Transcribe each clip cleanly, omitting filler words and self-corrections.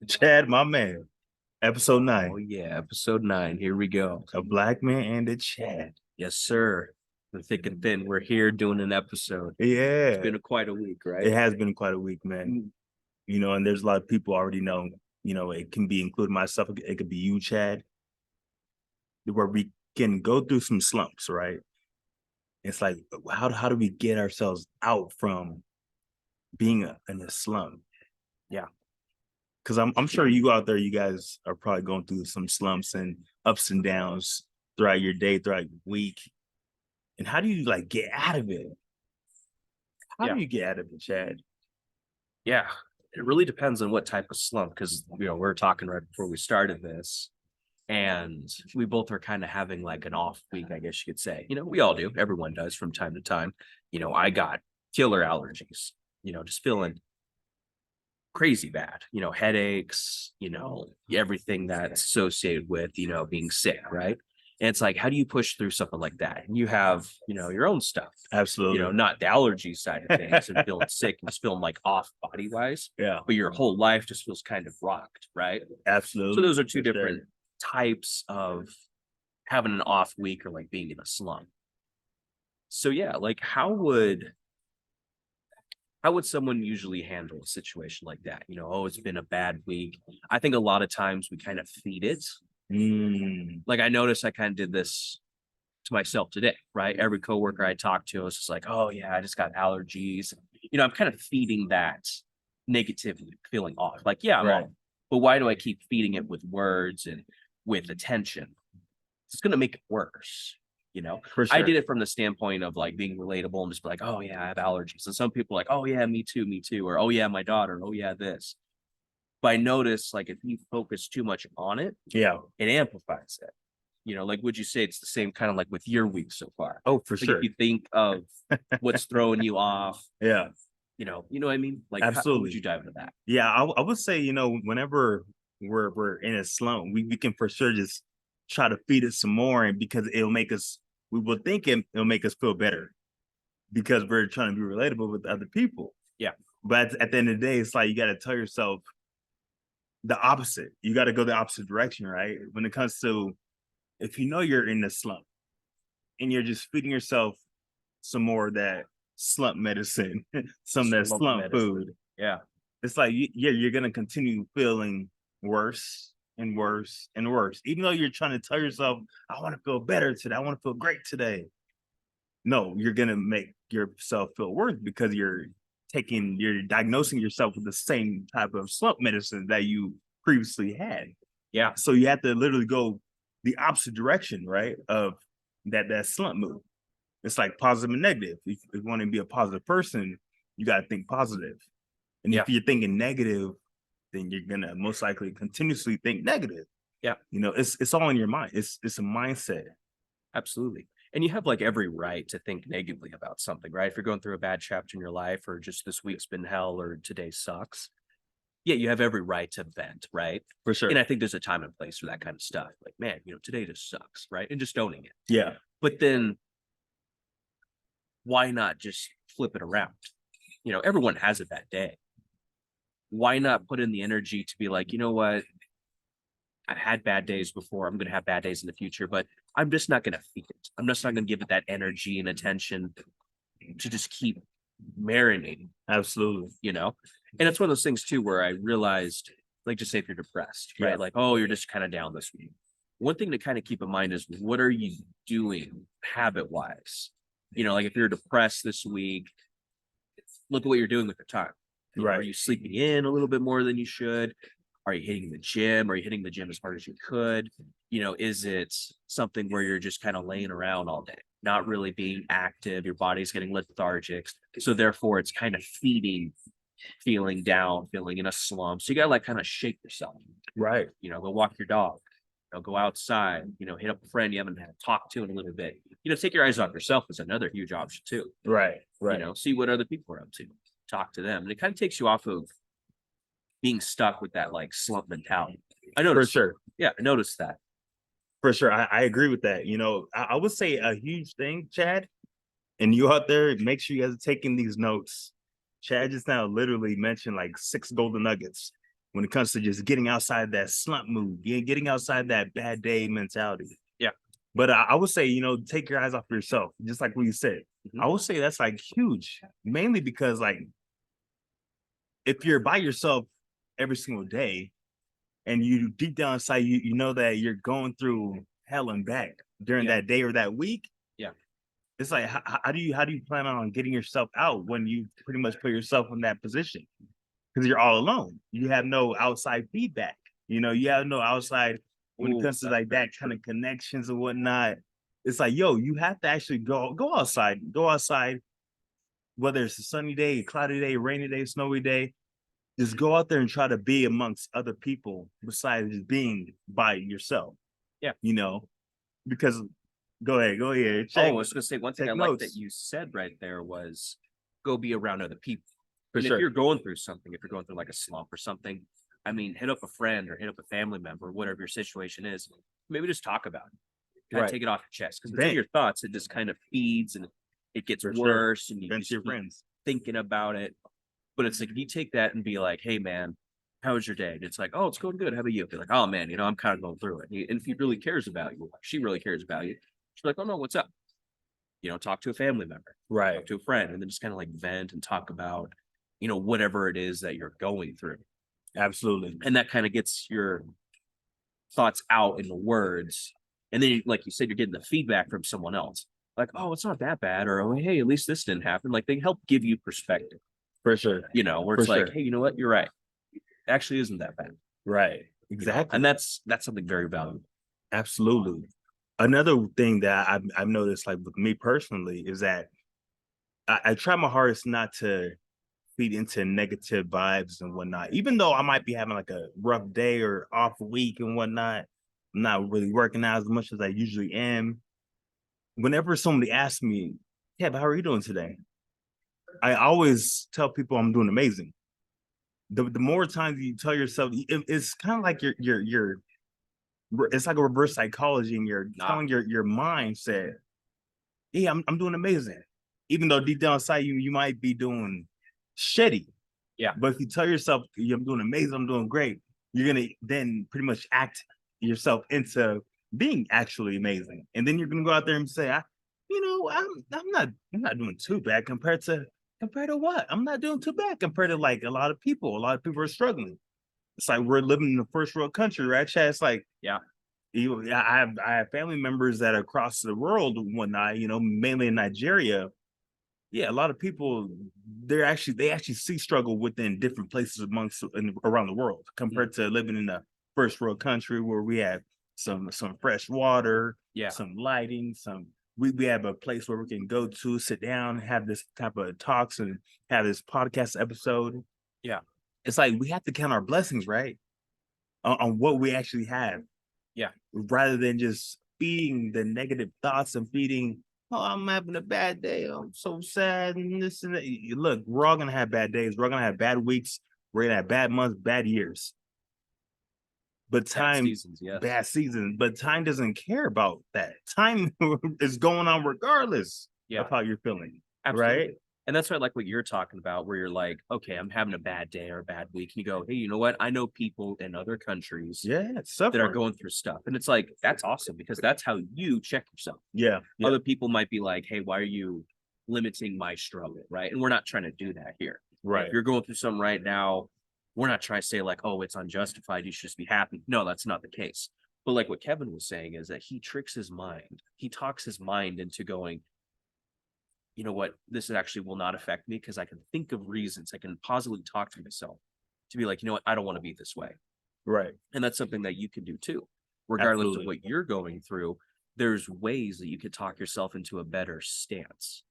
Chad, my man. Episode Oh 9. yeah, episode 9. Here we go. A black man and a Chad. Yes, sir. The thick and thin. We're here doing an episode. It's Yeah. been quite a week, It right? has been quite a week, man. And there's a lot of people already know, it can be including myself. It could be you, Chad, where we can go through some slumps, right? It's like, how do we get ourselves out from being in a slump? Yeah. Because I'm sure you out there, you guys are probably going through some slumps and ups and downs throughout your day, throughout your week. And how do you like get out of it? How Yeah. do you get out of it, Chad? Yeah. It really depends on what type of slump, because we're talking right before we started this, and we both are kind of having like an off week, I guess you could say. We all do. Everyone does from time to time. I got killer allergies, just feeling crazy bad, headaches, everything that's associated with, being sick, right? And it's like, how do you push through something like that? And you have, your own stuff, Absolutely. not the allergy side of things and feeling sick and just feeling like off body wise, Yeah, but your whole life just feels kind of rocked, right? absolutely. So those are two For sure. different types of having an off week or like being in a slump. So yeah, like how would someone usually handle a situation like that? Oh, it's been a bad week. I think a lot of times we kind of feed it. Like I noticed I kind of did this to myself today, right? Every coworker I talked to, I was just like, oh yeah, I just got allergies. I'm kind of feeding that negativity, feeling off. Like, yeah, I'm Right. off. But why do I keep feeding it with words and with attention? It's gonna make it worse. For I sure. did it from the standpoint of like being relatable and just be like, oh yeah, I have allergies. And some people are like, oh yeah, me too, or oh yeah, my daughter, oh yeah, this. But I notice like if you focus too much on it, Yeah. it amplifies it. Like would you say it's the same kind of like with your week so far? Oh, for Like sure. if you think of what's throwing you off, Yeah, you know what I mean? Like how would absolutely. you dive into that? Yeah, I would say, whenever we're in a slump, we can for sure just try to feed it some more, and because we will think it'll make us feel better because we're trying to be relatable with other people. Yeah. But at the end of the day, it's like you got to tell yourself the opposite. You got to go the opposite direction, right? When it comes to, if you know you're in a slump and you're just feeding yourself some more of that slump medicine, some of that slump medicine. food, Yeah. it's like you're gonna continue feeling worse and worse and worse, even though you're trying to tell yourself, I want to feel better today, I want to feel great today. No, you're gonna make yourself feel worse because you're diagnosing yourself with the same type of slump medicine that you previously had. Yeah. So you have to literally go the opposite direction, right, of that slump move. It's like positive and negative. If you want to be a positive person, you got to think positive. And Yeah. if you're thinking negative, then you're gonna most likely continuously think negative. Yeah. It's all in your mind. It's a mindset. Absolutely. And you have like every right to think negatively about something, right? If you're going through a bad chapter in your life or just this week's been hell or today sucks. Yeah, you have every right to vent, right? For sure. And I think there's a time and place for that kind of stuff. Like, man, today just sucks, right? And just owning it. Yeah. But then why not just flip it around? Everyone has a bad day. Why not put in the energy to be like, you know what? I've had bad days before. I'm going to have bad days in the future, but I'm just not going to feed it. I'm just not going to give it that energy and attention to just keep marinating, Absolutely. And it's one of those things too, where I realized, like, just say if you're depressed, right? Yeah. Like, oh, you're just kind of down this week. One thing to kind of keep in mind is what are you doing habit wise? Like if you're depressed this week, look at what you're doing with your time. Right. Are you sleeping in a little bit more than you should? Are you hitting the gym? Are you hitting the gym as hard as you could? Is it something where you're just kind of laying around all day, not really being active? Your body's getting lethargic. So therefore it's kind of feeling down, feeling in a slump. So you gotta like kind of shake yourself. Right. Go walk your dog, go outside, hit up a friend you haven't had talked to in a little bit. Take your eyes off yourself is another huge option too. Right. Right. See what other people are up to, talk to them. And it kind of takes you off of being stuck with that like slump mentality. I noticed. For sure. Yeah, I noticed that. For sure. I agree with that. I would say a huge thing, Chad, and you out there, make sure you guys are taking these notes. Chad just now literally mentioned like 6 golden nuggets when it comes to just getting outside that slump mood, getting outside that bad day mentality. Yeah. But I would say, take your eyes off yourself, just like what you said. Mhm. I would say that's like huge, mainly because like if you're by yourself every single day and you deep down inside, you know that you're going through hell and back during Yeah. that day or that week. Yeah. It's like how do you plan on getting yourself out when you pretty much put yourself in that position? Because you're all alone. You have no outside feedback. You have no outside when it Ooh, comes to that's like very that kind true. of connections and whatnot. It's like, yo, you have to actually go outside, whether it's a sunny day, a cloudy day, rainy day, snowy day. Just go out there and try to be amongst other people besides just being by yourself. Yeah. You know, because go ahead, Oh, I was gonna say one thing I take like that notes you said right there was go be around other people. for And if sure. you're going through something, if you're going through like a slump or something, I mean, hit up a friend or hit up a family member, whatever your situation is. Maybe just talk about it. Kind of Right. take it off your chest because within Vent your thoughts, it just kind of feeds and it gets for sure. worse, and you Vent just to your keep friends. thinking about it. But it's like if you take that and be like, "Hey, man, how was your day?" And it's like, "Oh, it's going good. How about you?" Be like, "Oh, man, I'm kind of going through it." And if he really cares about you, she really cares about you. She's like, "Oh no, what's up?" Talk to a family member, Right. talk to a friend, and then just kind of like vent and talk about, whatever it is that you're going through. Absolutely. And that kind of gets your thoughts out in the words. And then, like you said, you're getting the feedback from someone else. Like, oh, it's not that bad. Or, oh, hey, at least this didn't happen. Like they help give you perspective, For sure. where For it's like, sure. hey, you know what? You're right. It actually isn't that bad. Right. Exactly. And that's something very valuable. Absolutely. Another thing that I've noticed, like with me personally, is that I try my hardest not to feed into negative vibes and whatnot. Even though I might be having like a rough day or off week and whatnot, I'm not really working out as much as I usually am. Whenever somebody asks me, "Yeah, but how are you doing today?" I always tell people I'm doing amazing. The more times you tell yourself, it's kind of like it's like a reverse psychology, and you're Nah. telling your mindset, "Yeah, I'm doing amazing," even though deep down inside you might be doing shitty. Yeah. But if you tell yourself, "Yeah, I'm doing amazing, I'm doing great," you're gonna then pretty much act yourself into being actually amazing, and then you're gonna go out there and say, I'm not doing too bad compared to what? I'm not doing too bad compared to like a lot of people. A lot of people are struggling. It's like we're living in a first world country, right, Chad? It's like Yeah. I have family members that are across the world and whatnot, mainly in Nigeria. Yeah, a lot of people they actually see struggle within different places around the world compared to living in a first world country where we have some fresh water, Yeah. some lighting, we have a place where we can go to sit down, have this type of talks and have this podcast episode. Yeah. It's like we have to count our blessings, right? On what we actually have, Yeah. rather than just feeding the negative thoughts and feeding, "Oh, I'm having a bad day. I'm so sad," and this and that. Look, we're all gonna have bad days. We're all gonna have bad weeks. We're gonna have bad months, bad years. But Bad time, seasons. Yes. bad seasons. But time doesn't care about that. Time is going on regardless Yeah. of how you're feeling, Absolutely. right? And that's why I like what you're talking about, where you're like, okay, I'm having a bad day or a bad week. And you go, hey, you know what? I know people in other countries Yeah, that are suffer. going through stuff. And it's like, that's awesome because that's how you check yourself. Yeah, yeah, Other people might be like, hey, why are you limiting my struggle? Right. And we're not trying to do that here. right. If you're going through something right now, we're not trying to say, like, oh, it's unjustified. You should just be happy. No, that's not the case. But like what Kevin was saying is that he tricks his mind. He talks his mind into going, you know what, this actually will not affect me because I can think of reasons. I can positively talk to myself to be like, you know what, I don't want to be this way. Right. And that's something that you can do too. Regardless Absolutely. of what you're going through, there's ways that you could talk yourself into a better stance.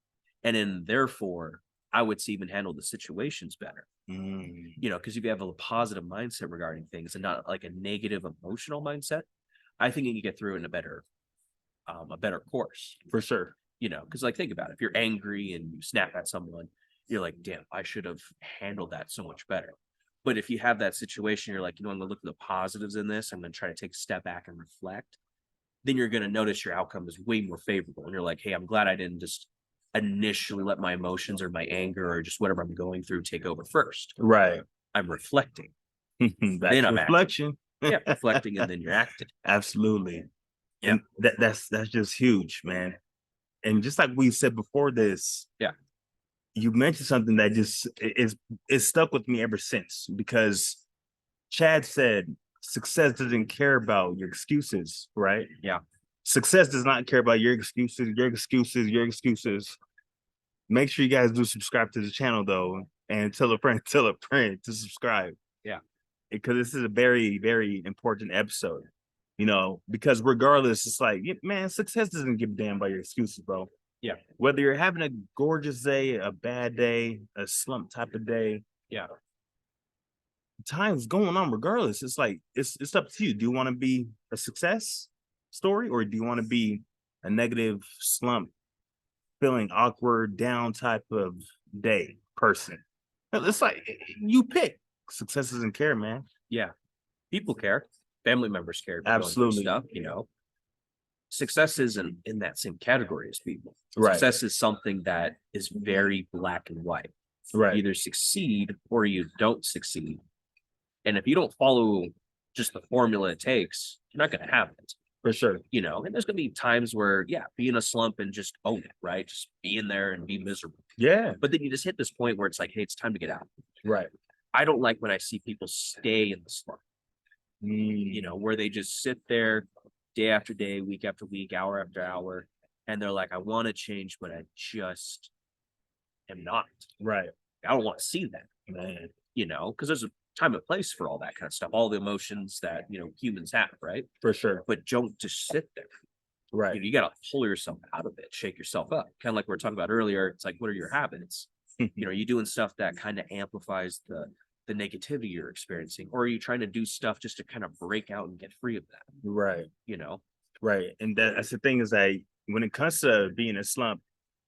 And then therefore, I would say even handle the situations better. Mm, Because if you have a positive mindset regarding things and not like a negative emotional mindset, I think you can get through it in a better course. for sure. Because like think about it. If you're angry and you snap at someone, you're like, damn, I should have handled that so much better. But if you have that situation, you're like, I'm gonna look at the positives in this. I'm gonna try to take a step back and reflect. Then you're gonna notice your outcome is way more favorable. And you're like, hey, I'm glad I didn't just initially let my emotions or my anger or just whatever I'm going through take over first. Right. I'm reflecting. Back Then to I'm acting. reflection. Yeah, reflecting and then you're acting. Absolutely. Yeah. And that's just huge, man. And just like we said before this, Yeah. you mentioned something that just is stuck with me ever since, because Chad said success doesn't care about your excuses, right? Yeah. Success does not care about your excuses, your excuses, your excuses. Make sure you guys do subscribe to the channel though, and tell a friend, tell a friend to subscribe. Yeah. Because this is a very, very important episode. Because regardless, it's like, man, success doesn't give a damn about your excuses, bro. Yeah. Whether you're having a gorgeous day, a bad day, a slump type of day, Yeah. time's going on regardless. It's like it's up to you. Do you want to be a success story, or do you want to be a negative slump, feeling awkward, down type of day person? It's like you pick. Success doesn't care, man. Yeah. People care. Family members care. If you're going through Absolutely. stuff, success isn't in that same category as people. Right. Success is something that is very black and white. Right. You either succeed or you don't succeed. And if you don't follow just the formula it takes, you're not going to have it. For sure. And there's going to be times where, be in a slump and just own it, right? Just be in there and be miserable. Yeah. But then you just hit this point where it's like, hey, it's time to get out. Right. I don't like when I see people stay in the slump, where they just sit there day after day, week after week, hour after hour. And they're like, I want to change, but I just am not. Right. I don't want to see that, man. Because there's a time and place for all that kind of stuff, all the emotions that, humans have, right? For sure. But don't just sit there. Right. You got to pull yourself out of it, shake yourself up. Kind of like we were talking about earlier. It's like, what are your habits? Are you doing stuff that kind of amplifies the negativity you're experiencing, or are you trying to do stuff just to kind of break out and get free of that? Right. Right. And that's the thing, is that when it comes to being a slump,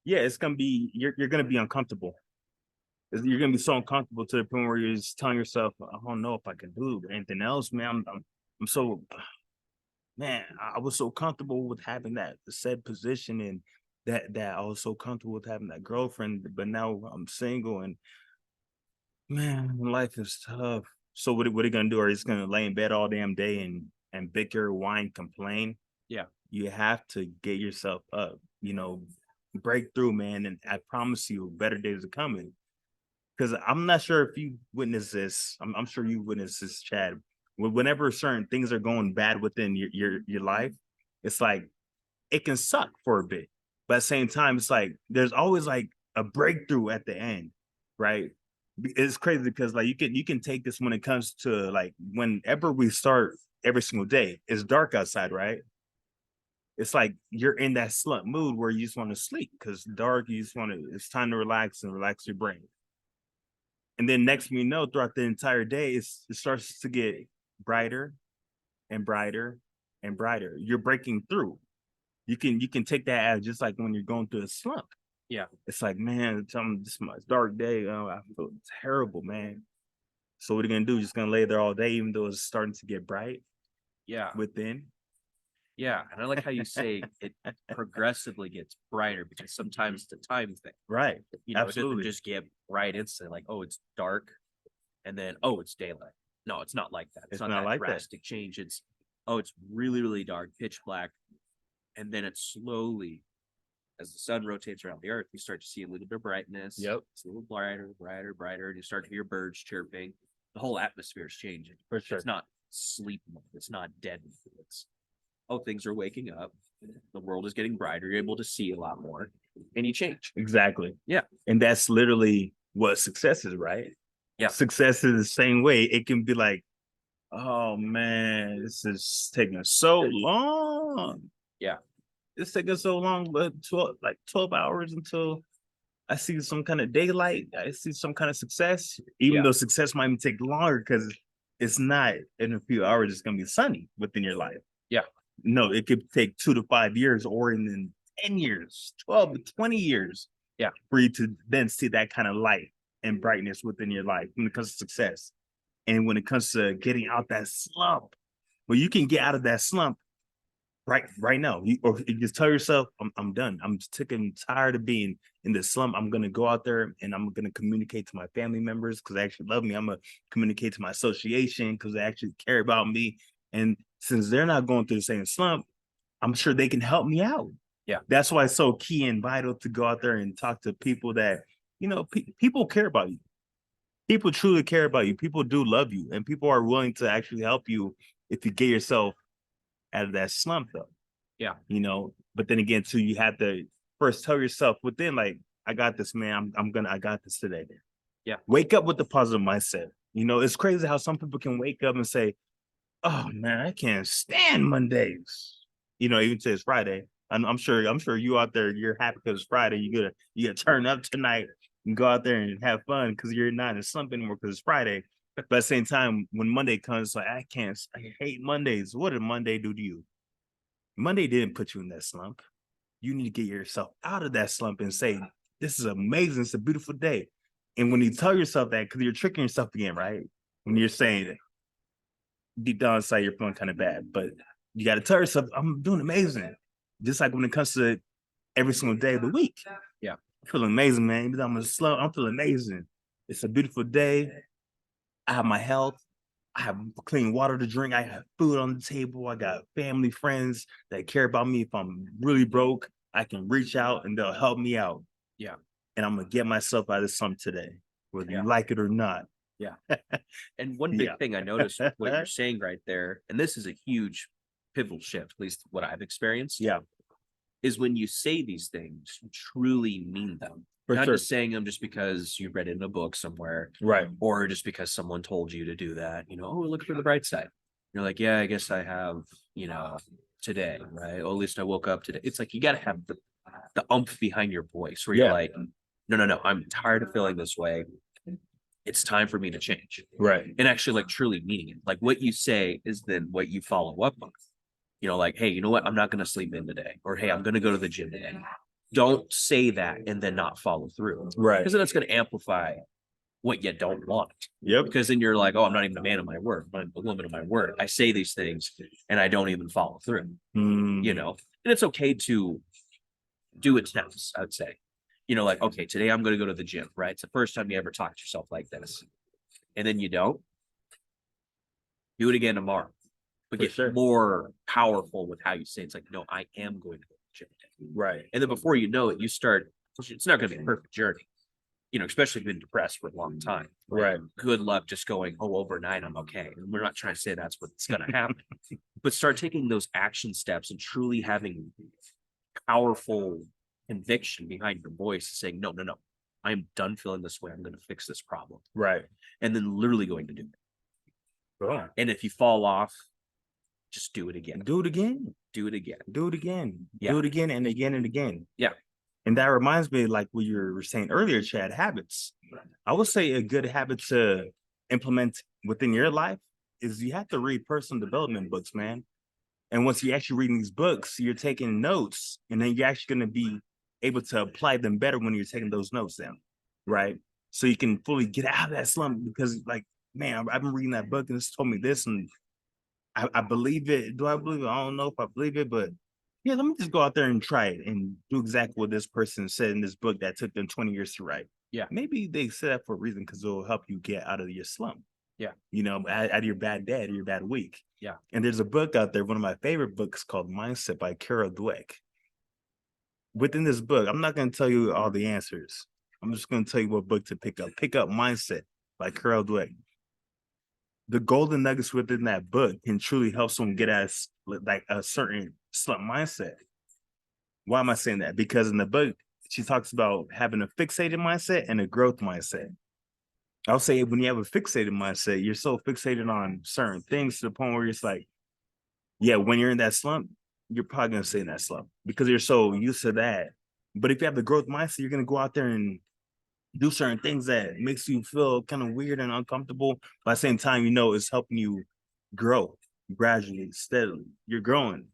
it's gonna be you're gonna be uncomfortable. You're gonna be so uncomfortable to the point where you're just telling yourself, I don't know if I can do anything else, man. I'm so, man, I was so comfortable with having that said position, and that I was so comfortable with having that girlfriend, but now I'm single, and man, life is tough. So what are you gonna do? Are you just gonna lay in bed all damn day and bicker, whine, complain? Yeah. You have to get yourself up, break through, man. And I promise you, better days are coming. Because I'm not sure if you witness this. I'm sure you witness this, Chad. Whenever certain things are going bad within your life, it's like it can suck for a bit. But at the same time, it's like there's always like a breakthrough at the end, right? It's crazy because like you can take this when it comes to like whenever we start every single day, it's dark outside, right? It's like you're in that slump mood where you just want to sleep because dark, it's time to relax and relax your brain. And then next thing you know, throughout the entire day, it starts to get brighter and brighter and brighter. You're breaking through. You can take that as just like when you're going through a slump. Yeah. It's like, man, this is my dark day. Oh, I feel terrible, man. So what are you gonna do? Just gonna lay there all day, even though it's starting to get bright. Yeah. Within. Yeah. And I like how you say it progressively gets brighter, because sometimes it's a time thing. Right. It Absolutely. doesn't just get bright instantly, like, oh, it's dark, and then, oh, it's daylight. No, it's not like that. It's not that like drastic change. It's, oh, it's really, really dark, pitch black. And then it slowly, as the sun rotates around the earth, you start to see a little bit of brightness. Yep. It's a little brighter, brighter, brighter. And you start to hear birds chirping. The whole atmosphere is changing. For sure. It's not sleep mode. It's not dead. It's, oh, things are waking up. The world is getting brighter. You're able to see a lot more. And you change. Exactly. Yeah. And that's literally what success is, right? Yeah. Success is the same way. It can be like, oh man, this is taking so long. Yeah. It's taking so long, but 12 hours until I see some kind of daylight. I see some kind of success, even though success might take longer because it's not in a few hours, it's going to be sunny within your life. Yeah. No, it could take 2 to 5 years, or in 10 years, 12 to 20 years. Yeah. For you to then see that kind of light and brightness within your life when it comes to success. And when it comes to getting out that slump, well, you can get out of that slump right now. Or you just tell yourself, I'm done. I'm sick and tired of being in this slump. I'm gonna go out there and I'm gonna communicate to my family members because they actually love me. I'm gonna communicate to my association because they actually care about me. And since they're not going through the same slump, I'm sure they can help me out. Yeah. That's why it's so key and vital to go out there and talk to people that, people care about you. People truly care about you. People do love you, and people are willing to actually help you if you get yourself out of that slump, though. Yeah. But then again, too, you have to first tell yourself within, like, I got this, man. I got this today. Yeah. Wake up with the positive mindset. It's crazy how some people can wake up and say, oh man, I can't stand Mondays. Even say it's Friday. I'm sure you out there, you're happy because it's Friday. You gotta turn up tonight and go out there and have fun because you're not in slump anymore because it's Friday. But at the same time, when Monday comes, like I hate Mondays. What did Monday do to you? Monday didn't put you in that slump. You need to get yourself out of that slump and say, this is amazing. It's a beautiful day. And when you tell yourself that, because you're tricking yourself again, right? When you're saying it, deep down inside, you're feeling kind of bad, but you got to tell yourself, I'm doing amazing. Just like when it comes to every single day of the week. Yeah. I'm feeling amazing, man. Even though I'm slow, I'm feeling amazing. It's a beautiful day. I have my health. I have clean water to drink. I have food on the table. I got family, friends that care about me. If I'm really broke, I can reach out and they'll help me out. Yeah. And I'm going to get myself out of slump today, whether Yeah. you like it or not. Yeah. And one big thing I noticed with what you're saying right there, and this is a huge pivotal shift, at least what I've experienced. Yeah. Is when you say these things, you truly mean them. For Not sure. just saying them just because you read it in a book somewhere, Right. or just because someone told you to do that. Oh, look for the bright side. You're like, yeah, I guess I have, today, right? Or at least I woke up today. It's like you got to have the umph behind your voice where you're like, no, I'm tired of feeling this way. It's time for me to change. Right. And actually, like, truly meaning it. Like, what you say is then what you follow up on. Like, hey, you know what? I'm not going to sleep in today. Or, hey, I'm going to go to the gym today. Don't say that and then not follow through. Right. Because then it's going to amplify what you don't want. Yep. Because then you're like, oh, I'm not even a man of my word. I'm a woman of my word. I say these things and I don't even follow through. And it's okay to do attempts, I would say. Like, okay, today I'm going to go to the gym, right? It's the first time you ever talk to yourself like this. And then you don't. Do it again tomorrow. But get more powerful with how you say it. It's like, no, I am going to go to the gym today. Right. And then before you know it, you start, it's not going to be a perfect journey. Especially if you've been depressed for a long time. Right. Good luck just going, oh, overnight, I'm okay. And we're not trying to say that's what's going to happen. But start taking those action steps and truly having powerful conviction behind your voice, saying, no, I'm done feeling this way. I'm going to fix this problem. Right. And then literally going to do it. Oh. And if you fall off, just do it again. Do it again. Do it again. Do it again. Yeah. Do it again and again and again. Yeah. And that reminds me, like what you were saying earlier, Chad, habits. I would say a good habit to implement within your life is you have to read personal development books, man. And once you're actually reading these books, you're taking notes, and then you're actually going to be able to apply them better when you're taking those notes down, right? So you can fully get out of that slump because, like, man, I've been reading that book and it's told me this, and I believe it. Do I believe it? I don't know if I believe it, but yeah, let me just go out there and try it and do exactly what this person said in this book that took them 20 years to write. Yeah. Maybe they said that for a reason because it'll help you get out of your slump. Yeah. Out of your bad day, out of your bad week. Yeah. And there's a book out there, one of my favorite books called Mindset by Carol Dweck. Within this book, I'm not going to tell you all the answers. I'm just going to tell you what book to pick up. Pick up Mindset by Carol Dweck. The golden nuggets within that book can truly help someone get at like a certain slump mindset. Why am I saying that? Because in the book, she talks about having a fixated mindset and a growth mindset. I'll say when you have a fixated mindset, you're so fixated on certain things to the point where it's like, yeah, when you're in that slump, you're probably going to stay in that slump because you're so used to that. But if you have the growth mindset, you're going to go out there and do certain things that makes you feel kind of weird and uncomfortable. But at the same time, it's helping you grow gradually, steadily. You're growing.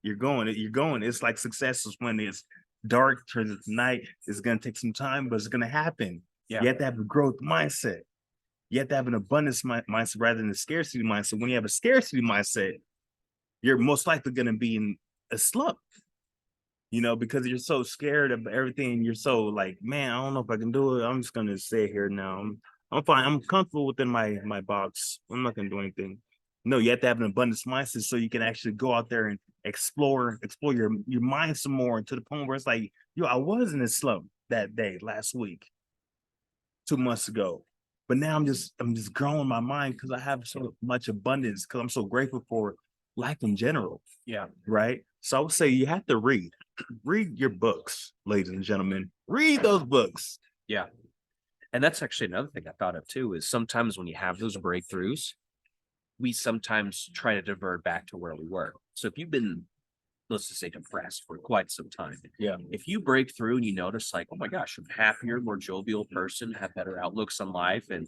You're going. It's like success is when it's dark, turns into night. It's going to take some time, but it's going to happen. Yeah. You have to have a growth mindset. You have to have an abundance mindset rather than a scarcity mindset. When you have a scarcity mindset, you're most likely going to be in a slump, because you're so scared of everything. You're so like, man, I don't know if I can do it. I'm just gonna stay here now. I'm fine. I'm comfortable within my box. I'm not gonna do anything. No, you have to have an abundance mindset so you can actually go out there and explore your mind some more to the point where it's like, yo, I was in a slump that day last week, 2 months ago. But now I'm just growing my mind because I have so much abundance because I'm so grateful for life in general. Yeah. Right. So I would say you have to read your books, ladies and gentlemen. Read those books. Yeah. And that's actually another thing I thought of too, is sometimes when you have those breakthroughs, we sometimes try to divert back to where we were. So if you've been, let's just say, depressed for quite some time, Yeah. if you break through and you notice like, oh my gosh, I'm happier, more jovial person, have better outlooks on life, and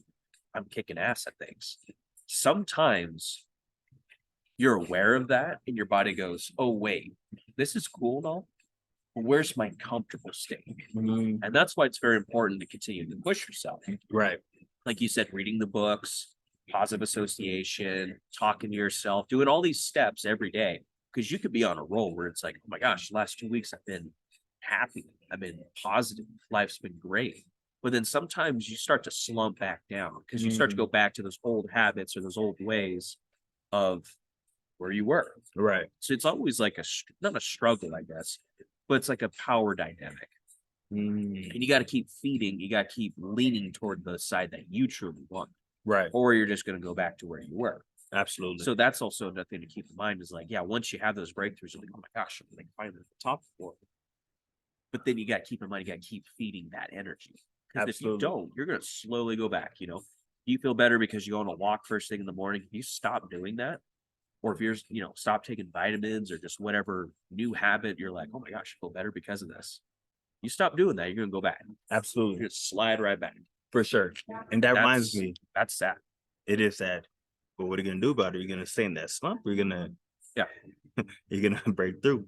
I'm kicking ass at things. Sometimes you're aware of that and your body goes, oh wait, this is cool and all, but where's my comfortable state? Mhm. And that's why it's very important to continue to push yourself. Right. Like you said, reading the books, positive association, talking to yourself, doing all these steps every day. Because you could be on a roll where it's like, oh my gosh, the last 2 weeks I've been happy. I've been positive. Life's been great. But then sometimes you start to slump back down because you start to go back to those old habits or those old ways of where you were. Right. So it's always like not a struggle, I guess, but it's like a power dynamic. Mm. And you got to keep feeding, you got to keep leaning toward the side that you truly want, Right. or you're just going to go back to where you were. Absolutely. So that's also another thing to keep in mind is like, yeah, once you have those breakthroughs, you're like, oh my gosh, I'm like finally at the top floor. But then you got to keep in mind, you got to keep feeding that energy. Because if you don't, you're going to slowly go back. You feel better because you go on a walk first thing in the morning. If you stop doing that, or if you're, stop taking vitamins or just whatever new habit, you're like, oh my gosh, I feel better because of this. You stop doing that, you're going to go back. Absolutely. You're going to slide right back. For sure. And that reminds me. That's sad. It is sad. But what are you going to do about it? You're going to stay in that slump. You're going to, you're going to break through.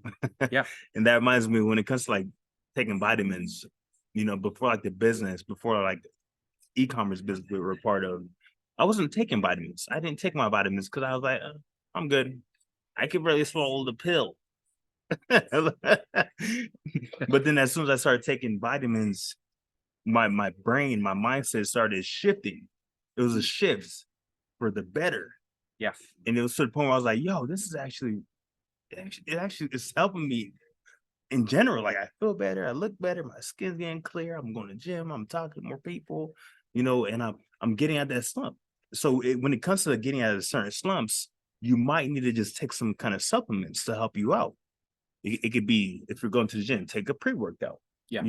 Yeah. And that reminds me when it comes to like taking vitamins, before like the business, before like e-commerce business we were part of, I wasn't taking vitamins. I didn't take my vitamins because I was like, I'm good. I can barely swallow the pill. But then as soon as I started taking vitamins, my brain, my mindset started shifting. It was a shift for the better. Yeah. And it was to the point where I was like, yo, this is actually it's helping me in general. Like I feel better, I look better, my skin's getting clear, I'm going to gym, I'm talking to more people, and I'm getting out of that slump. So when it comes to getting out of certain slumps, you might need to just take some kind of supplements to help you out. It could be, if you're going to the gym, take a pre-workout. Yeah.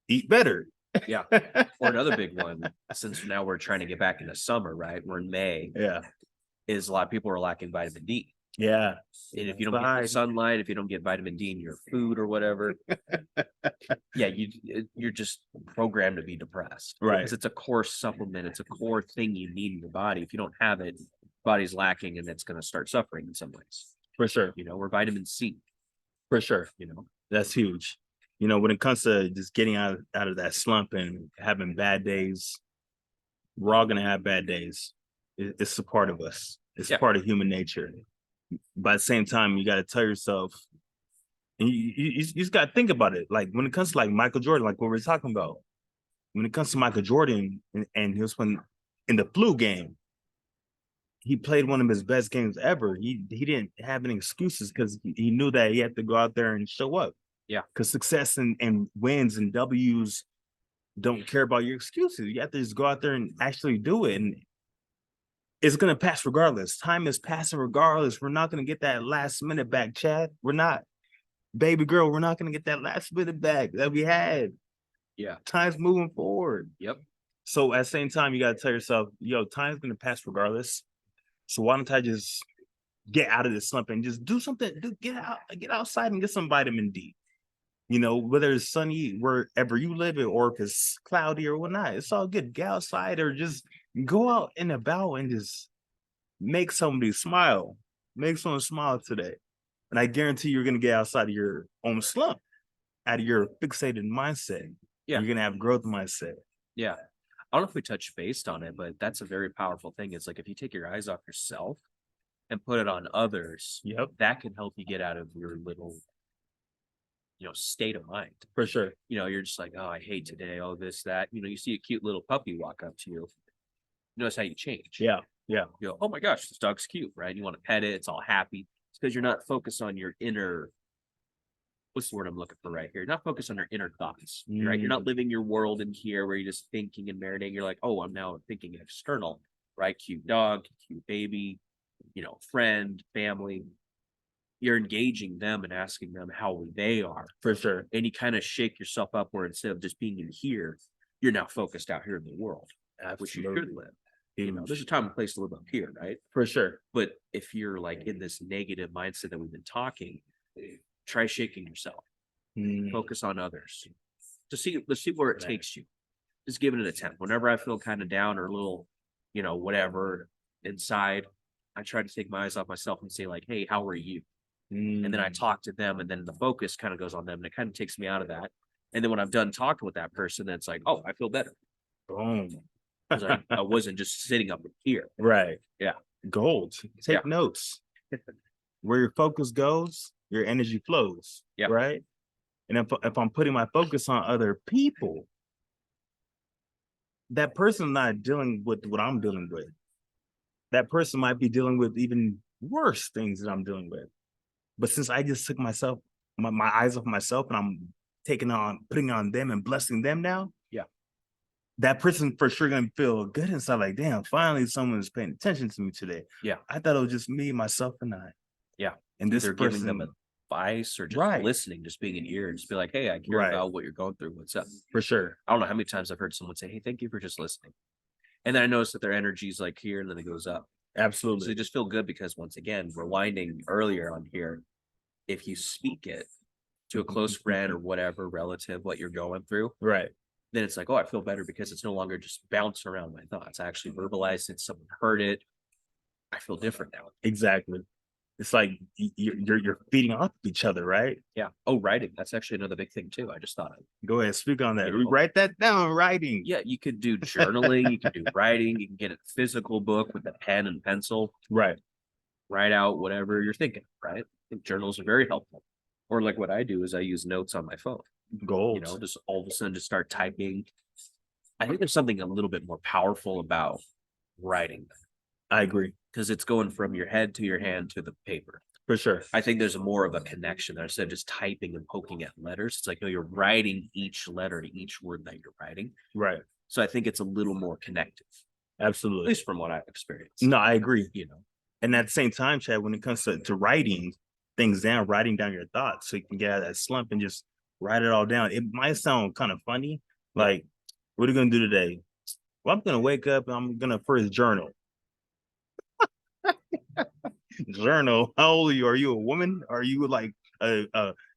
Eat better. Yeah. Or another big one, since now we're trying to get back into summer, right? We're in May. Yeah. Is a lot of people are lacking vitamin D. Yeah. And if you don't get the sunlight, if you don't get vitamin D in your food or whatever, yeah, you're just programmed to be depressed. Right. Because it's a core supplement. It's a core thing you need in your body. If you don't have it, body's lacking and it's going to start suffering in some ways. For sure. Or vitamin C. For sure. That's huge. When it comes to just getting out of that slump and having bad days, we're all going to have bad days. It's a part of us. It's part of human nature. But at the same time, you got to tell yourself, and you just got to think about it. Like when it comes to like Michael Jordan, like what we're talking about, when it comes to Michael Jordan and he was playing in the flu game, he played one of his best games ever. He didn't have any excuses because he knew that he had to go out there and show up. Yeah. Because success and wins and W's don't care about your excuses. You have to just go out there and actually do it. And it's going to pass regardless. Time is passing regardless. We're not going to get that last minute back, Chad. We're not. Baby girl, we're not going to get that last minute back that we had. Yeah. Time's moving forward. Yep. So at the same time, you got to tell yourself, yo, time's going to pass regardless. So why don't I just get out of this slump and just do something? Get outside and get some vitamin D. Whether it's sunny wherever you live or if it's cloudy or whatnot, it's all good. Get outside or just go out and about and just make somebody smile. Make someone smile today. And I guarantee you're going to get outside of your own slump, out of your fixated mindset. Yeah. You're going to have growth mindset. Yeah. I don't know if we touched based on it, but that's a very powerful thing. It's like if you take your eyes off yourself and put it on others, Yep, that can help you get out of your little, state of mind. for sure. You're just like, oh, I hate today. Oh, this, that. You see a cute little puppy walk up to you. Notice how you change. Yeah, yeah, You go, oh my gosh, this dog's cute, right? You want to pet it. It's all happy. It's because you're not focused on your inner, what's the word I'm looking for right here? You're not focused on your inner thoughts, right? You're not living your world in here where you're just thinking and marinating. You're like, oh, I'm now thinking external, right? Cute dog, cute baby, friend, family. You're engaging them and asking them how they are. for sure. And you kind of shake yourself up where instead of just being in here, you're now focused out here in the world, which you should live. There's a time and place to live up here, right? For sure. But if you're like in this negative mindset that we've been talking, try shaking yourself. Focus on others. Let's see where it takes you. Just give it an attempt. Whenever I feel kind of down or a little, whatever inside, I try to take my eyes off myself and say, like, hey, how are you? And then I talk to them, and then the focus kind of goes on them, and it kind of takes me out of that. And then when I'm done talking with that person, then it's like, oh, I feel better. Boom. Because I wasn't just sitting up here. Right. Yeah. Gold. Take notes. Where your focus goes, your energy flows. Yeah. Right. And if I'm putting my focus on other people, that person not dealing with what I'm dealing with. That person might be dealing with even worse things that I'm dealing with. But since I just took my eyes off myself, and I'm putting on them and blessing them now. Yeah. That person for sure gonna feel good inside, like, damn, finally someone is paying attention to me today. Yeah. I thought it was just me, myself, and I. Yeah. And this Either person, giving them advice or just listening, just being an ear and just be like, hey, I care about what you're going through. What's up? For sure. I don't know how many times I've heard someone say, hey, thank you for just listening. And then I notice that their energy's like here and then it goes up. Absolutely. So they just feel good because once again, rewinding earlier on here, if you speak it to a close friend or whatever relative, what you're going through, right, then it's like, oh, I feel better because it's no longer just bouncing around my thoughts. I actually verbalized it. Someone heard it. I feel different now. Exactly. It's like you're feeding off each other, right? Yeah. Oh, writing. That's actually another big thing too. I just thought of. Go ahead, speak on that. Write that down. Writing. Yeah, you could do journaling. You can do writing. You can get a physical book with a pen and pencil. Right. Write out whatever you're thinking. Right. I think journals are very helpful. Or like what I do is I use notes on my phone. Gold. Just all of a sudden just start typing. I think there's something a little bit more powerful about writing. I agree. Because it's going from your head to your hand to the paper. For sure. I think there's more of a connection there instead of just typing and poking at letters. It's like, no, you're writing each letter to each word that you're writing. Right. So I think it's a little more connective. Absolutely. At least from what I've experienced. No, I agree. And at the same time, Chad, when it comes to writing things down, writing down your thoughts so you can get out of that slump and just write it all down. It might sound kind of funny. Like, what are you going to do today? Well, I'm going to wake up and I'm going to first journal. Journal. How old are you? Are you a woman? Are you like a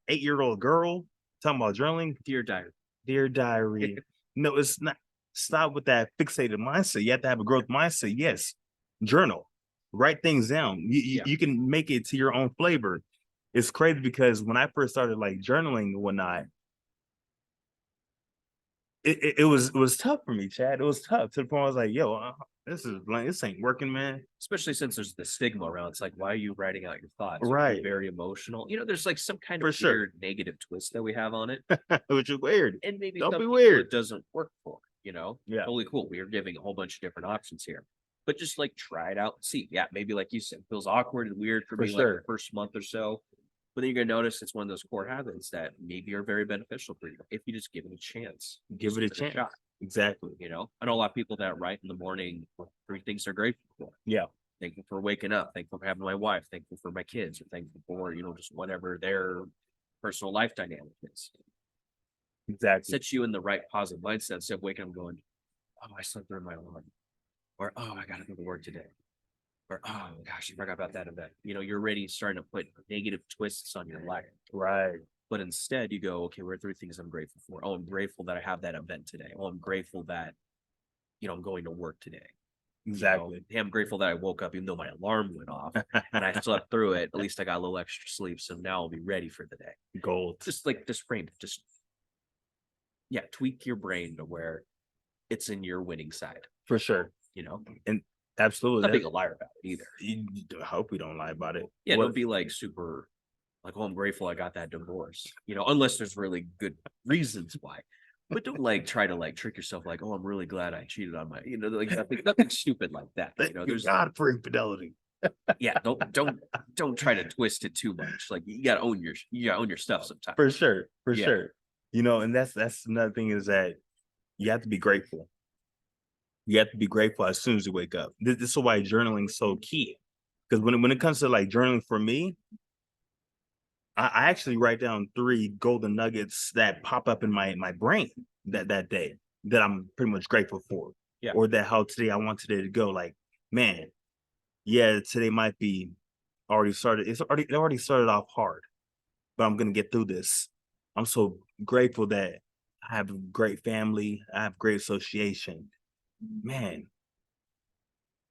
8-year-old girl talking about journaling? Dear diary. Dear diary. No, it's not. Stop with that fixated mindset. You have to have a growth mindset. Yes. Journal. Write things down. You can make it to your own flavor. It's crazy because when I first started like journaling and whatnot, it was tough for me, Chad. It was tough to the point I was like, yo, this ain't working, man. Especially since there's the stigma around. It's like, why are you writing out your thoughts? Right. You're very emotional. There's like some kind of weird negative twist that we have on it. Which is weird. And maybe don't some be people weird. It doesn't work for, Yeah. Totally cool. We are giving a whole bunch of different options here. But just like try it out and see. Yeah, maybe like you said, it feels awkward and weird for me like the first month or so. But then you're gonna notice it's one of those core habits that maybe are very beneficial for you if you just give it a chance. Give it a chance. Shot. Exactly. I know a lot of people that write in the morning 3 things they're grateful for. Yeah. Thankful for waking up, thankful for having my wife, thankful for my kids, or thankful for, just whatever their personal life dynamic is. Exactly. Sets you in the right positive mindset instead of waking up going, oh, I slept through my alarm. Or, oh, I got to go to work today. Or, oh, gosh, I forgot about that event. You're already starting to put negative twists on your life. Right. But instead you go, okay, what are 3 things I'm grateful for? Oh, I'm grateful that I have that event today. Oh, I'm grateful that, I'm going to work today. Exactly. Hey, I'm grateful that I woke up even though my alarm went off and I slept through it. At least I got a little extra sleep. So now I'll be ready for the day. Gold. Just frame it. Tweak your brain to where it's in your winning side. For sure. And Absolutely. Not being a liar about it either. I hope we don't lie about it. Yeah, What? don't be like super like, oh, I'm grateful I got that divorce. Unless there's really good reasons why. But don't like try to like trick yourself like, oh, I'm really glad I cheated on my, like nothing stupid like that. Thank you, There's God for infidelity. yeah, don't try to twist it too much. Like you gotta own your stuff sometimes. For sure, for Yeah. sure. And that's another thing is that you have to be grateful. You have to be grateful as soon as you wake up. This is why journaling is so key. Because when it comes to like journaling for me, I actually write down 3 golden nuggets that pop up in my brain that day that I'm pretty much grateful for. Yeah. Or that how today I want today to go. Like, man, yeah, today might be already started. It already started off hard, but I'm gonna get through this. I'm so grateful that I have a great family. I have great association. Man,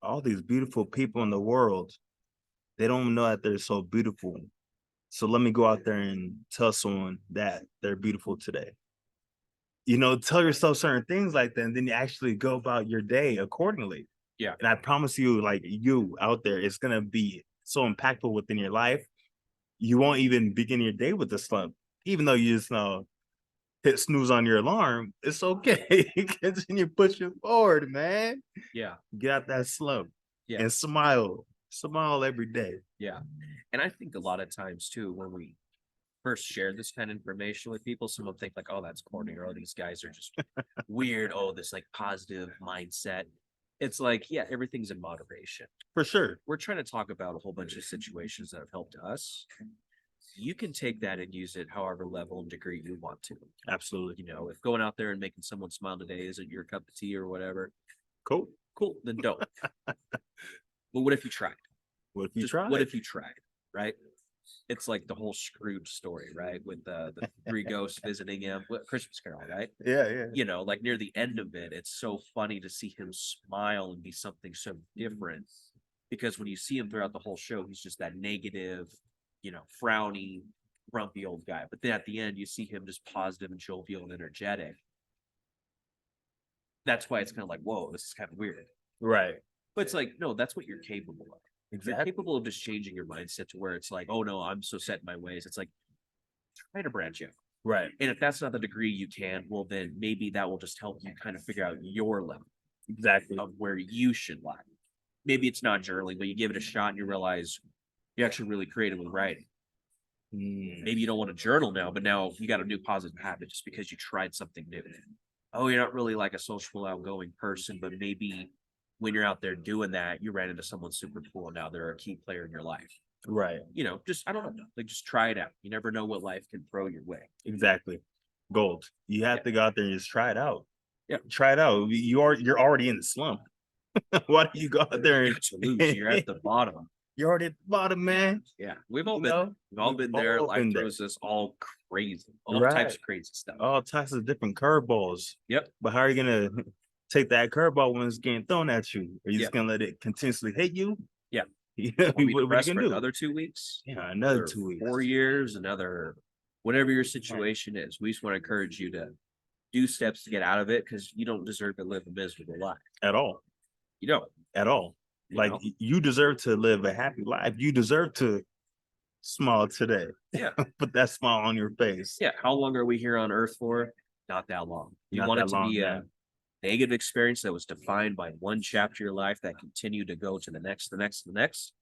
all these beautiful people in the world, they don't know that they're so beautiful. So let me go out there and tell someone that they're beautiful today. Tell yourself certain things like that, and then you actually go about your day accordingly. Yeah. And I promise you, like you out there, it's gonna be so impactful within your life. You won't even begin your day with a slump, even though you just hit snooze on your alarm. It's okay. Continue pushing forward, man. Yeah. Get out that slump Yeah. and smile. Smile every day. Yeah. And I think a lot of times too, when we first share this kind of information with people, some will think like, oh, that's corny, or oh, these guys are just weird. Oh, this like positive mindset. It's like, yeah, everything's in moderation. For sure. We're trying to talk about a whole bunch of situations that have helped us. You can take that and use it however level and degree you want to. Absolutely. If going out there and making someone smile today isn't your cup of tea or whatever, Cool. then don't. But what if you tried? What if you Just try? what if you tried, right? It's like the whole Scrooge story, right? With the 3 ghosts visiting him. Christmas Carol, right? Yeah, yeah. Like near the end of it, it's so funny to see him smile and be something so different. Because when you see him throughout the whole show, he's just that negative, frowny, grumpy old guy. But then at the end, you see him just positive and jovial and energetic. That's why it's kind of like, whoa, this is kind of weird. Right. But it's like, no, that's what you're capable of. Exactly. You're capable of just changing your mindset to where it's like, oh no, I'm so set in my ways. It's like, try to branch out. Right. And if that's not the degree you can, well, then maybe that will just help you kind of figure out your level Exactly. of where you should lie. Maybe it's not journaling, but you give it a shot and you realize you're actually really creative with writing. Maybe you don't want to journal now, but now you got a new positive habit just because you tried something new. Oh, you're not really like a social outgoing person, but maybe when you're out there doing that, you ran into someone super cool. And now they're a key player in your life. Right. Just, I don't know, like just try it out. You never know what life can throw your way. Exactly. Gold. You have to go out there and just try it out. Yeah. Try it out. You're already in the slump. Why do you go out there and to lose? You're at the bottom. You're already at the bottom, man. Yeah. We've all been there. Life throws us all crazy. All types of crazy stuff. All types of different curveballs. Yep. But how are you gonna take that curveball when it's getting thrown at you? Are you just gonna let it continuously hit you? Yeah. What are you gonna do? Another 2 weeks? Yeah, another 2 weeks. 4 years, another whatever your situation is. We just want to encourage you to do steps to get out of it because you don't deserve to live a miserable life. At all. You don't. At all. You deserve to live a happy life. You deserve to smile today. Yeah. Put that smile on your face. Yeah. How long are we here on earth for? Not that long. You want it to be a negative experience that was defined by one chapter of your life that continued to go to the next, the next, the next?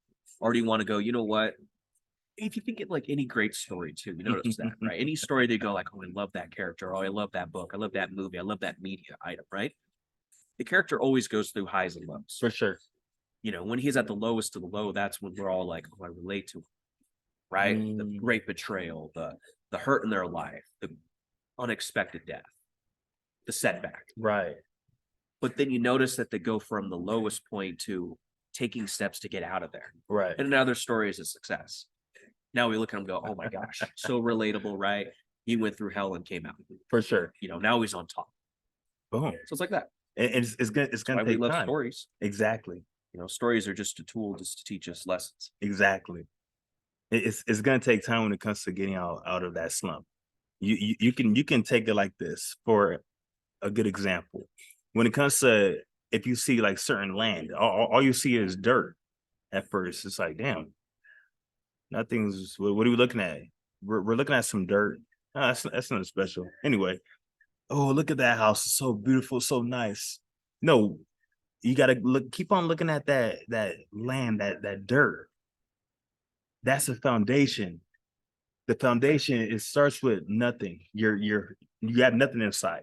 Or do you want to go, you know what? If you think it like any great story too, you notice that, right? Any story they go like, oh, I love that character. Oh, I love that book. I love that movie. I love that media item, right? The character always goes through highs and lows. For sure. When he's at the lowest of the low, that's when we're all like, oh, I relate to him, right? The great betrayal, the hurt in their life, the unexpected death, the setback. Right. But then you notice that they go from the lowest point to taking steps to get out of there. Right. And another story is a success. Now we look at him and go, oh my gosh, so relatable, right? He went through hell and came out. For sure. Now he's on top. Boom. So it's like that. And it's gonna take time. Stories. Exactly. Stories are just a tool just to teach us lessons. Exactly. It's gonna take time when it comes to getting out of that slump. You can take it like this for a good example. When it comes to if you see like certain land, all you see is dirt at first. It's like, damn, nothing's. What are we looking at? We're looking at some dirt. That's nothing special. Anyway, oh, look at that house. It's so beautiful, so nice. No, you gotta keep on looking at that land, that dirt. That's the foundation. The foundation, it starts with nothing. You have nothing inside.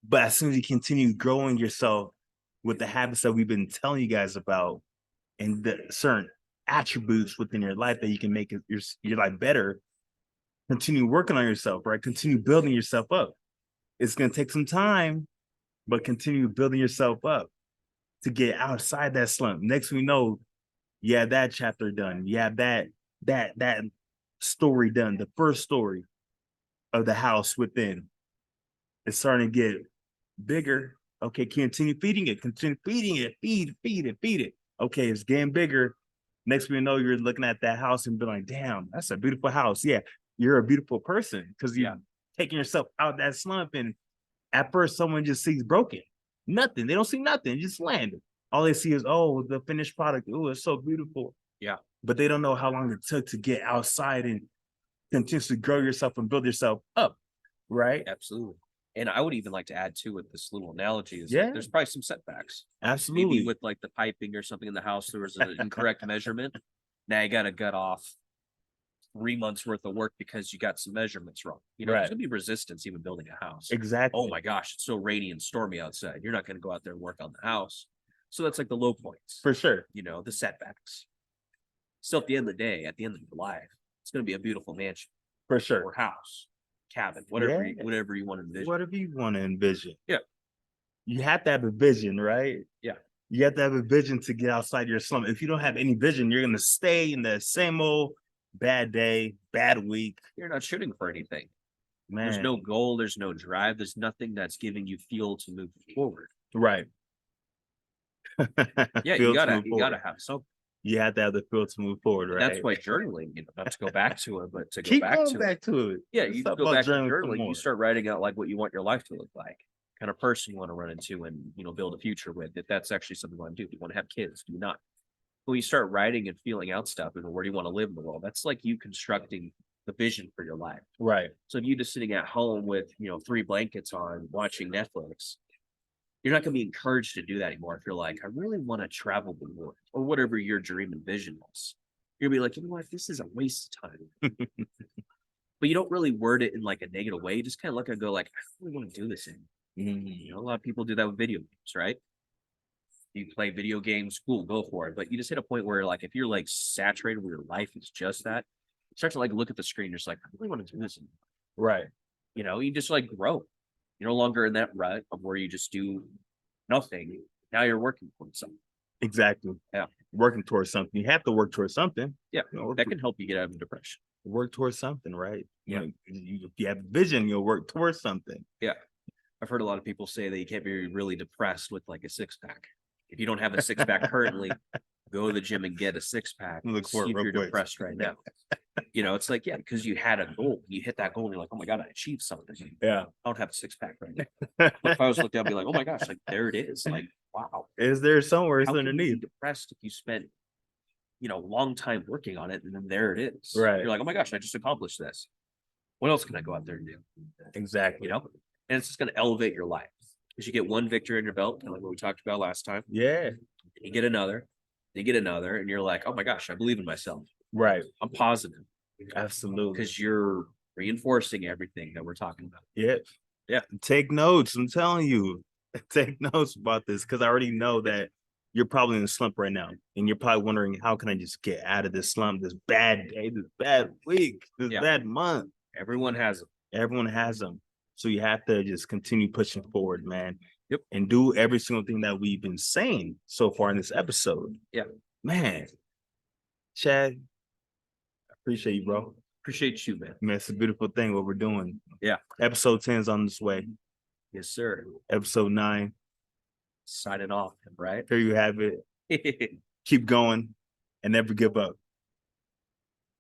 But as soon as you continue growing yourself with the habits that we've been telling you guys about and the certain attributes within your life that you can make your life better, continue working on yourself, right? Continue building yourself up. It's going to take some time, but continue building yourself up to get outside that slump. Next we know, you have that chapter done. You have that story done, the first story of the house within. It's starting to get bigger. Okay, continue feeding it, feed it. Okay, it's getting bigger. Next we know, you're looking at that house and be like, damn, that's a beautiful house. Yeah, you're a beautiful person because you're taking yourself out that slump. And at first, someone just sees broken. Nothing. They don't see nothing, just land. All they see is, oh, the finished product. Oh, it's so beautiful. Yeah. But they don't know how long it took to get outside and continuously grow yourself and build yourself up. Right? Absolutely. And I would even like to add too with this little analogy is Yeah. like, there's probably some setbacks. Absolutely. Maybe with like the piping or something in the house, there was an incorrect measurement. Now you got to gut off 3 months worth of work because you got some measurements wrong. You know, Right. there's gonna be resistance even building a house. Exactly. Oh my gosh, it's so rainy and stormy outside. You're not going to go out there and work on the house. So that's like the low points. For sure. You know, the setbacks. So at the end of the day, at the end of your life, it's going to be a beautiful mansion. For sure. Or house, cabin, whatever, Yeah. whatever you want to envision. Whatever you want to envision. Yeah. You have to have a vision, right? Yeah. You have to have a vision to get outside your slump. If you don't have any vision, you're going to stay in the same old bad day, bad week. You're not shooting for anything. Man. There's no goal. There's no drive. There's nothing that's giving you fuel to move forward. Right. Yeah, you gotta have something. You have to have the feel to move forward, right? That's why journaling, you know, not to go back to it, but to go Keep back going to back it. to it. Yeah, Let's you talk go about back to journaling some journaling, you more. start writing out like what you want your life to look like, kind of person you want to run into and, you know, build a future with. If that's actually something you want to do. Do you want to have kids? Do you not? When you start writing and feeling out stuff and where do you want to live in the world, that's like you constructing the vision for your life. Right. So if you just sitting at home with, you know, 3 blankets on watching Netflix, you're not going to be encouraged to do that anymore. If you're like, I really want to travel the world or whatever your dream and vision is, you'll be like, you know what, this is a waste of time. But you don't really word it in like a negative way. You just kind of look and go like, I don't really want to do this anymore. You know, a lot of people do that with video games, right? You play video games, cool, go for it. But you just hit a point where like, if you're like saturated with your life is just that, you start to like look at the screen, you're just like, I really want to do this anymore. Right. You know, you just like grow. You're no longer in that rut of where you just do nothing. Now you're working towards something. Exactly. Yeah. Working towards something. You have to work towards something. Yeah. You know, That can help you get out of depression. work towards something, right? Yeah. If you have vision, you'll work towards something. Yeah. I've heard a lot of people say that you can't be really depressed with like a 6-pack. If you don't have a 6-pack currently, go to the gym and get a 6-pack. Look for it See if real you're quick. depressed right now. You know, it's like, yeah, because you had a goal. You hit that goal and you're like, oh my God, I achieved something. Yeah. I don't have a 6-pack right now. But if I was looking down and be like, oh my gosh, like there it is. Like, wow. Is there somewhere it's How can you be underneath? depressed if you spent, you know, a long time working on it and then there it is. Right. You're like, oh my gosh, I just accomplished this. What else can I go out there and do? Exactly. You know, and it's just going to elevate your life because you get one victory in your belt, kind of like what we talked about last time. Yeah. You get another, you get another, and you're like, oh my gosh, I believe in myself. Right. I'm positive Absolutely. because you're reinforcing everything that we're talking about. Yeah. Yeah. Take notes. I'm telling you, take notes about this because I already know that you're probably in a slump right now. And you're probably wondering, how can I just get out of this slump, this bad day, this bad week, this bad month? Everyone has them. Everyone has them. So you have to just continue pushing forward, man. Yep. And do every single thing that we've been saying so far in this episode. Yeah. Man. Chad, I appreciate you, bro. Appreciate you, man. Man, it's a beautiful thing what we're doing. Yeah. Episode 10 is on this way. Yes, sir. Episode 9. Signing off, right? Here you have it. Keep going and never give up.